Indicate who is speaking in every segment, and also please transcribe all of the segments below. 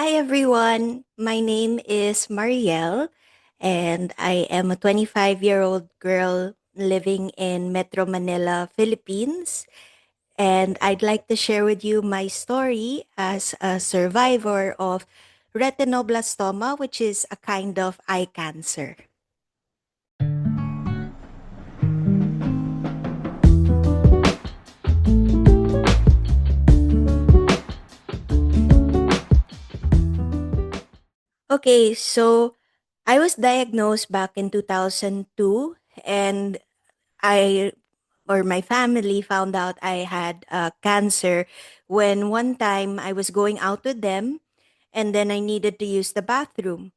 Speaker 1: Hi everyone, my name is Marielle and I am a 25-year-old girl living in Metro Manila, Philippines. And I'd like to share with you my story as a survivor of retinoblastoma, which is a kind of eye cancer. Okay, so I was diagnosed back in 2002 and I or my family found out I had cancer when one time I was going out with them and then I needed to use the bathroom.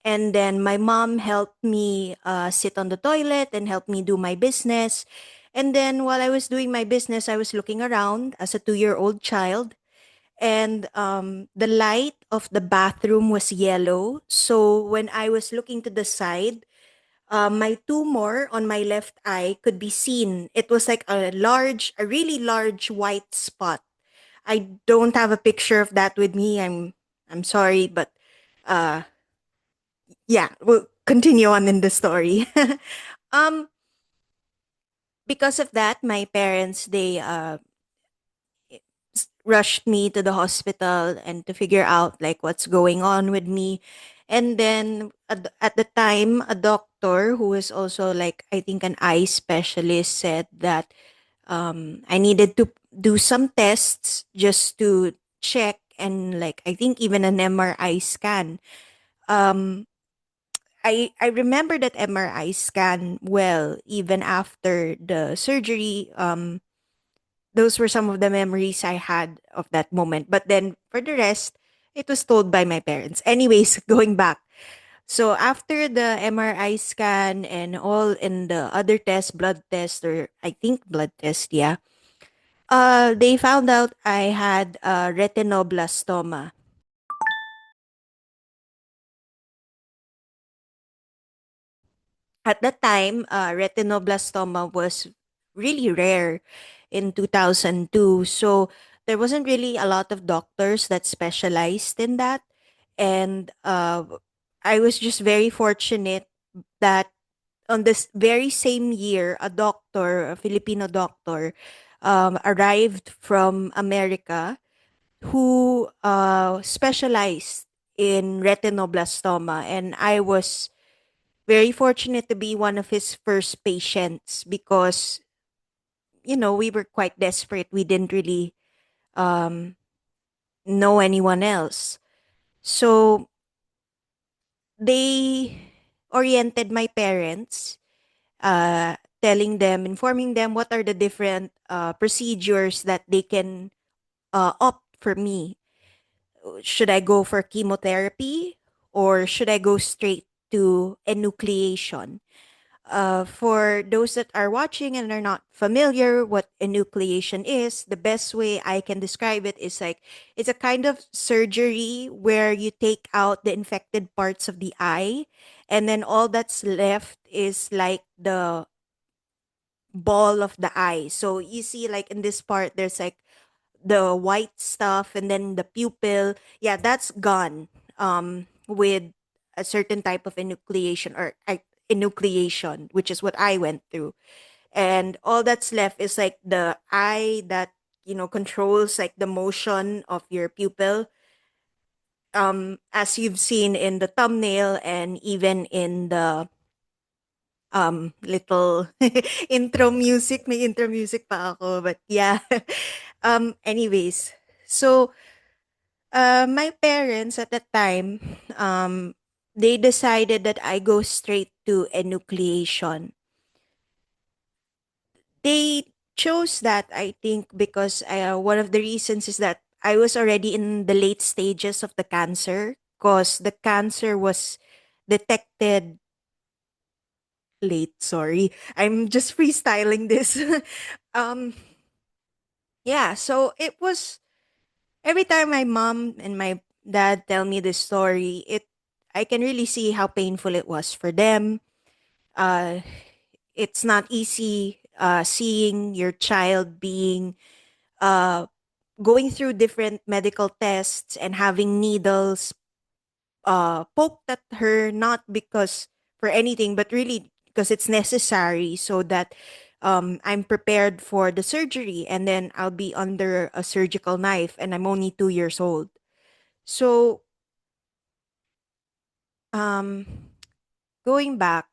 Speaker 1: And then my mom helped me sit on the toilet and helped me do my business. And then while I was doing my business, I was looking around as a 2-year-old child. And the light of the bathroom was yellow. So when I was looking to the side, my tumor on my left eye could be seen. It was like a really large white spot. I don't have a picture of that with me. I'm sorry, but uh, yeah, we'll continue on in the story. um, because of that, my parents rushed me to the hospital and to figure out like what's going on with me. And then at the time, a doctor who was also like I think an eye specialist said that I needed to do some tests just to check and like I think even an MRI scan. Um, I remember that MRI scan well even after the surgery. Those were some of the memories I had of that moment. But then for the rest, it was told by my parents. Anyways, going back. So after the MRI scan and all in the other test, blood test, or I think blood test, yeah. They found out I had retinoblastoma. At that time, retinoblastoma was really rare in 2002. So there wasn't really a lot of doctors that specialized in that. And I was just very fortunate that on this very same year, a doctor, a Filipino doctor, arrived from America who specialized in retinoblastoma. And I was very fortunate to be one of his first patients because, we were quite desperate. We didn't really um, know anyone else. So they oriented my parents, telling them, informing them what are the different procedures that they can opt for me. Should I go for chemotherapy or should I go straight to enucleation? For those that are watching and are not familiar what enucleation is, the best way I can describe it is like it's a kind of surgery where you take out the infected parts of the eye and then all that's left is like the ball of the eye. So you see like in this part there's like the white stuff and then the pupil. Yeah, that's gone with a certain type of enucleation or enucleation, which is what I went through. And all that's left is like the eye that controls like the motion of your pupil, as you've seen in the thumbnail and even in the little intro music pa ako, but yeah. Anyways, so my parents at that time, they decided that I go straight to enucleation. They chose that, I think, because one of the reasons is that I was already in the late stages of the cancer because the cancer was detected late. Sorry, I'm just freestyling this. um, yeah, so it was every time my mom and my dad tell me this story, I can really see how painful it was for them. Uh, it's not easy seeing your child being uh going through different medical tests and having needles poked at her, not because for anything, but really because it's necessary so that I'm prepared for the surgery, and then I'll be under a surgical knife, and I'm only 2 years old. So, um, going back,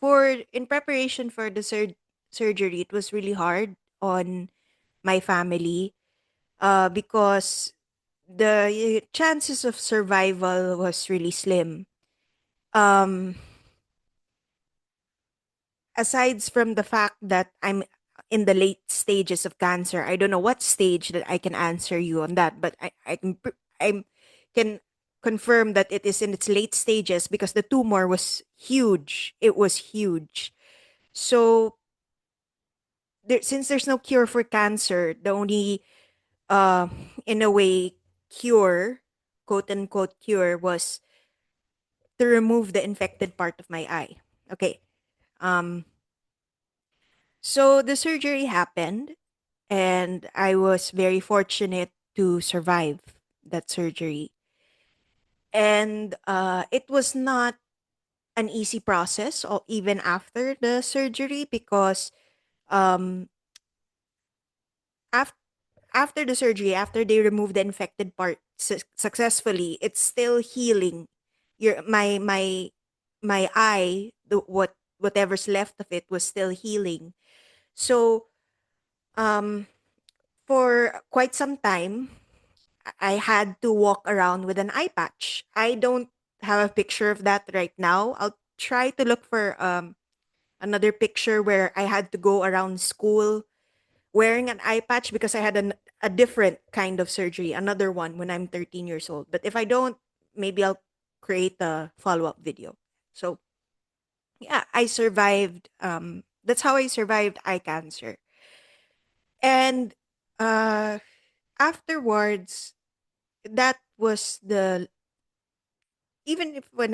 Speaker 1: for in preparation for the surgery, it was really hard on my family because the chances of survival was really slim. Um, Aside from the fact that I'm in the late stages of cancer, I don't know what stage that I can answer you on that, but I can confirm that it is in its late stages because the tumor was huge. It was huge. So since there's no cure for cancer, the only uh in a way cure, quote unquote cure, was to remove the infected part of my eye. Okay. Um so the surgery happened, and I was very fortunate to survive that surgery. And it was not an easy process, or even after the surgery, because um, af- after the surgery, after they removed the infected part successfully, it's still healing. My eye, whatever's left of it was still healing. So um, for quite some time, I had to walk around with an eye patch. I don't have a picture of that right now. I'll try to look for another picture where I had to go around school wearing an eye patch because I had a different kind of surgery, another one when I'm 13 years old. But if I don't, maybe I'll create a follow up video. So, yeah, I survived. That's how I survived eye cancer. And uh, afterwards, that was the even if when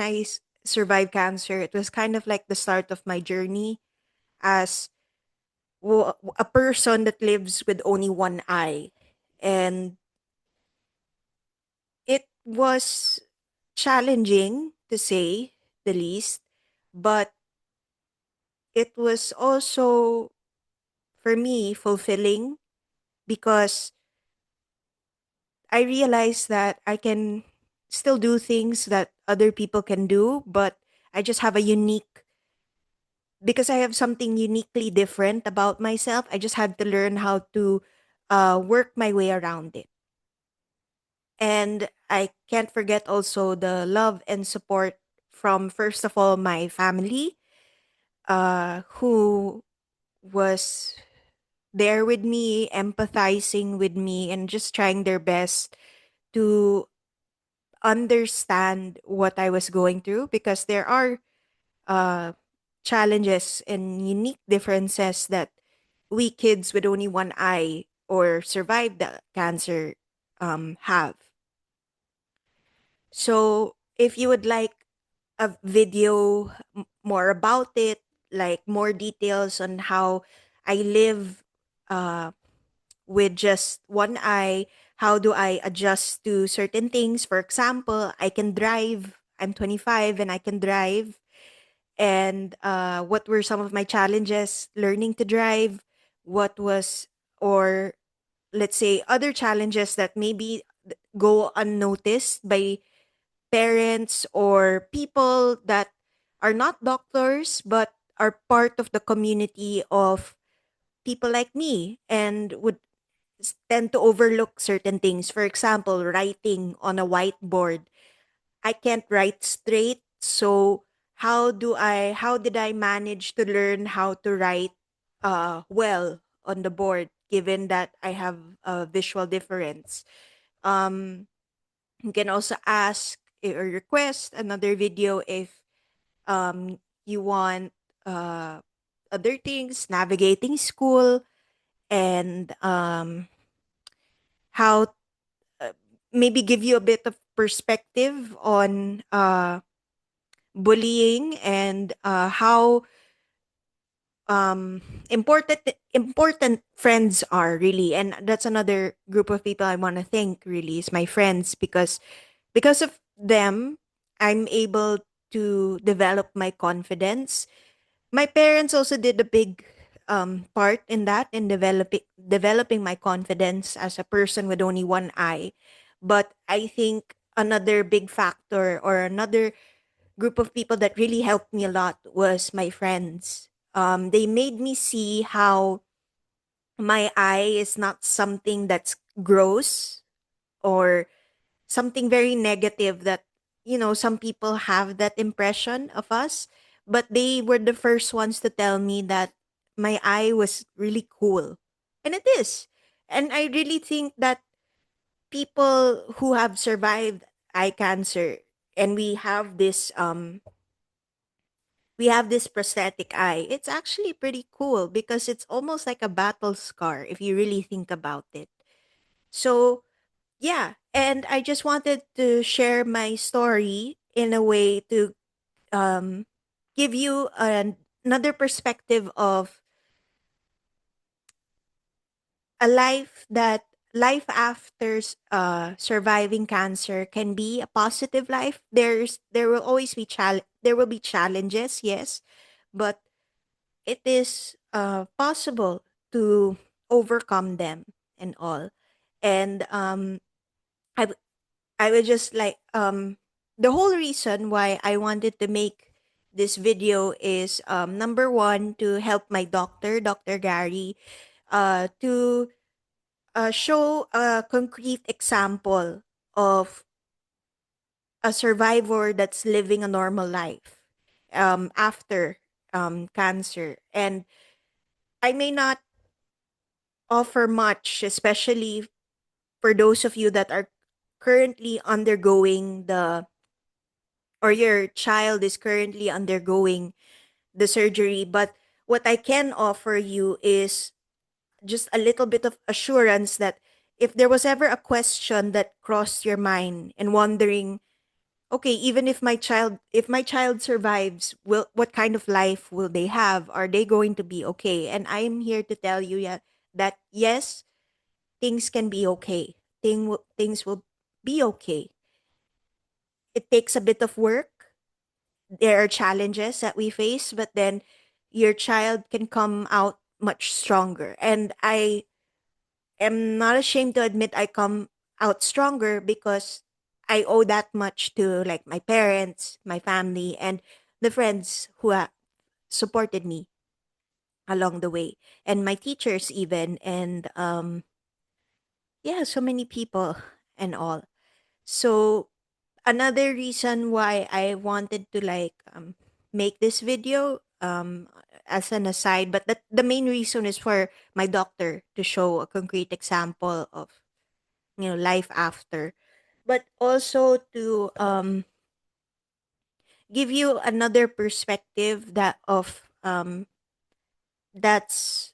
Speaker 1: survived cancer, it was kind of like the start of my journey as a person that lives with only one eye. And it was challenging, to say the least, but it was also, for me, fulfilling because I realized that I can still do things that other people can do, but I just have a unique because I have something uniquely different about myself. I just had to learn how to work my way around it. And I can't forget also the love and support from, first of all, my family, who was there with me, empathizing with me, and just trying their best to understand what I was going through, because there are uh, challenges and unique differences that we kids with only one eye or survived the cancer have. So if you would like a video more about it, like more details on how I live uh, with just one eye, how do I adjust to certain things? For example, I can drive. I'm 25 and I can drive. And what were some of my challenges learning to drive? What was, or let's say, other challenges that maybe go unnoticed by parents or people that are not doctors but are part of the community of people like me and would tend to overlook certain things. For example, writing on a whiteboard. I can't write straight, so how did I manage to learn how to write well on the board given that I have a visual difference? Um you can also ask or request another video if you want uh other things, navigating school, and how uh, maybe give you a bit of perspective on bullying and how um important friends are, really. And that's another group of people I want to thank, really, is my friends, because of them I'm able to develop my confidence. My parents also did a big part in that, in developing my confidence as a person with only one eye. But I think another big factor, or another group of people that really helped me a lot, was my friends. They made me see how my eye is not something that's gross, or something very negative, that some people have that impression of us. But they were the first ones to tell me that my eye was really cool, and it is. And I really think that people who have survived eye cancer, and we have this prosthetic eye, it's actually pretty cool, because it's almost like a battle scar if you really think about it. So, yeah, and I just wanted to share my story in a way to um, give you another perspective of a life after surviving cancer can be a positive life. There will be challenges, yes, but it is possible to overcome them and all. And I I would just like the whole reason why I wanted to make this video is, number one, to help my doctor, Dr. Gary, to show a concrete example of a survivor that's living a normal life after cancer. And I may not offer much, especially for those of you that are currently undergoing or your child is currently undergoing the surgery. But what I can offer you is just a little bit of assurance that if there was ever a question that crossed your mind and wondering, okay, even if my child survives, will what kind of life will they have? Are they going to be okay? And I'm here to tell you, yeah, that yes, things can be okay. Things will be okay. It takes a bit of work. There are challenges that we face, but then your child can come out much stronger. And I am not ashamed to admit I come out stronger, because I owe that much to, like, my parents, my family, and the friends who have supported me along the way, and my teachers even, and yeah, so many people and all. So another reason why I wanted to, like, make this video, as an aside, but the main reason is for my doctor to show a concrete example of life after, but also to give you another perspective that's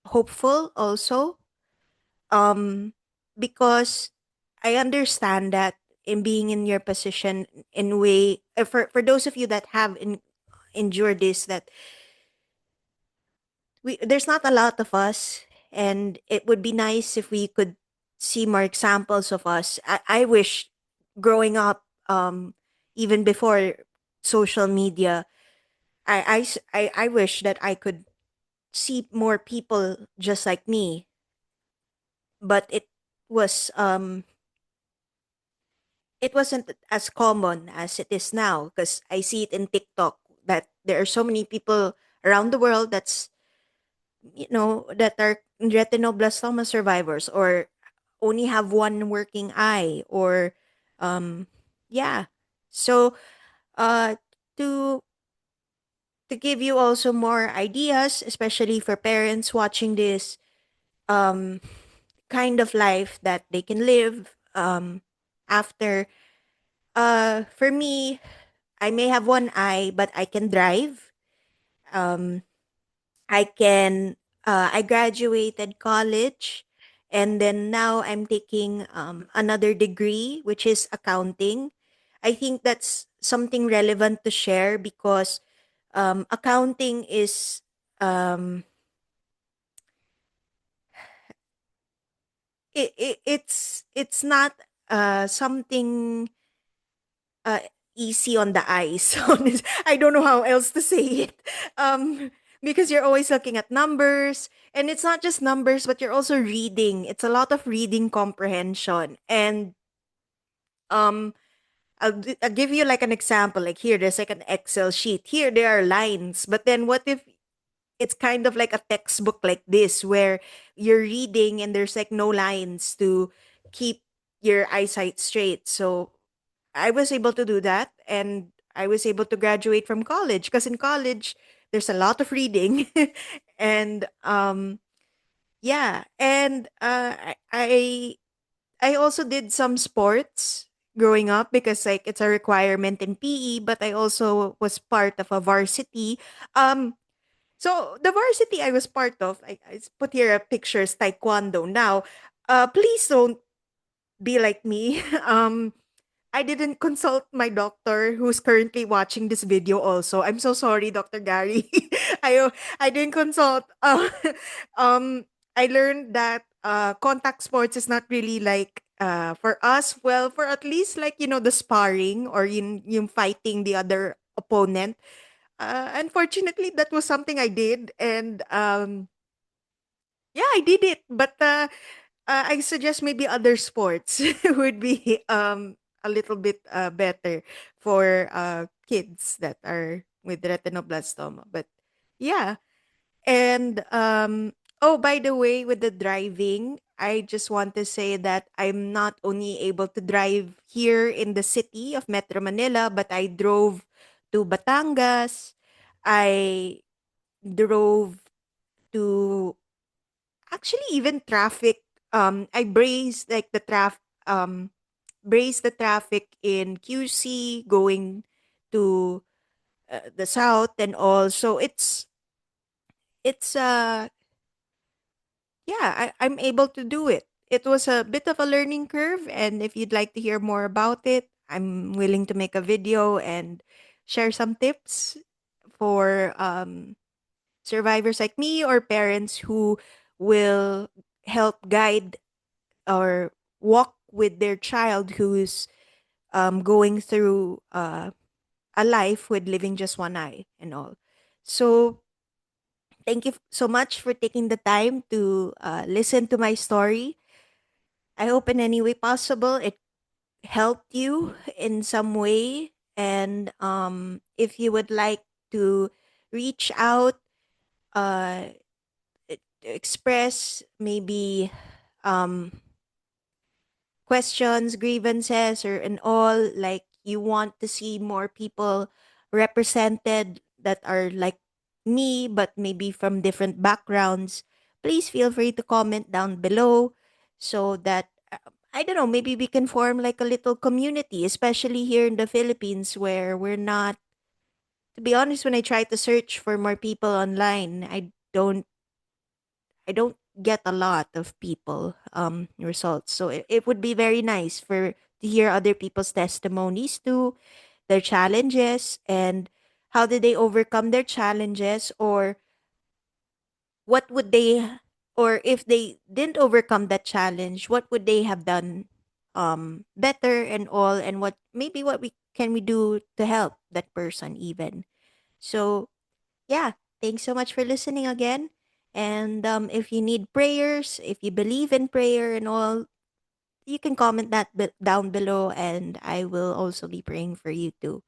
Speaker 1: hopeful also, um because I understand that in being in your position, in way, for those of you that have endured this, that there's not a lot of us, and it would be nice if we could see more examples of us. I wish, growing up, even before social media, I wish that I could see more people just like me, but it wasn't as common as it is now, because I see it in TikTok that there are so many people around the world that are retinoblastoma survivors, or only have one working eye, or um yeah. So uh to to give you also more ideas, especially for parents watching this, um kind of life that they can live after. For me, I may have one eye, but I can drive. um I graduated college, and then now I'm taking another degree, which is accounting. I think that's something relevant to share, because accounting is um it's not something uh easy on the eyes. I don't know how else to say it. Um because you're always looking at numbers, and it's not just numbers, but you're also reading. It's a lot of reading comprehension. And um I'll give you like an example. Like here, there's like an Excel sheet. Here, there are lines. But then what if it's kind of like a textbook like this, where you're reading and there's like no lines to keep your eyesight straight? So I was able to do that, and I was able to graduate from college, because in college there's a lot of reading. And yeah, and I also did some sports growing up, because like it's a requirement in PE, but I also was part of a varsity. Um so the varsity I was part of, I put here a pictures taekwondo. Now, please don't be like me. I didn't consult my doctor, who's currently watching this video also. I'm so sorry, Dr. Gary. I didn't consult. Um I learned that contact sports is not really like for us. Well, for at least like, the sparring, or yung fighting the other opponent. Unfortunately, that was something I did, and yeah, I did it. But I suggest maybe other sports would be a little bit better for kids that are with retinoblastoma. But yeah, and oh, by the way, with the driving, I just want to say that I'm not only able to drive here in the city of Metro Manila, but I drove to Batangas. I drove to, actually, even traffic. I brazed like the brace the traffic in QC going to the south and all. So it's yeah, I'm able to do it. It was a bit of a learning curve, and if you'd like to hear more about it, I'm willing to make a video and share some tips for survivors like me, or parents who will help guide or walk with their child who's going through a life with living just one eye and all. So thank you so much for taking the time to listen to my story. I hope in any way possible it helped you in some way. And if you would like to reach out, uh, express maybe um, questions, grievances, or and all, like you want to see more people represented that are like me, but maybe from different backgrounds, please feel free to comment down below, so that I don't know, maybe we can form like a little community, especially here in the Philippines, where we're not, to be honest, when I try to search for more people online, I don't get a lot of people results. So it would be very nice for to hear other people's testimonies too, their challenges, and how did they overcome their challenges, or what would they, or if they didn't overcome that challenge, what would they have done better and all, and what maybe what we do to help that person even. So yeah, thanks so much for listening again. And if you need prayers, if you believe in prayer and all, you can comment that down below, and I will also be praying for you too.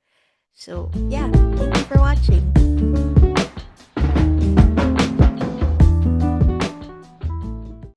Speaker 1: So, yeah, thank you for watching.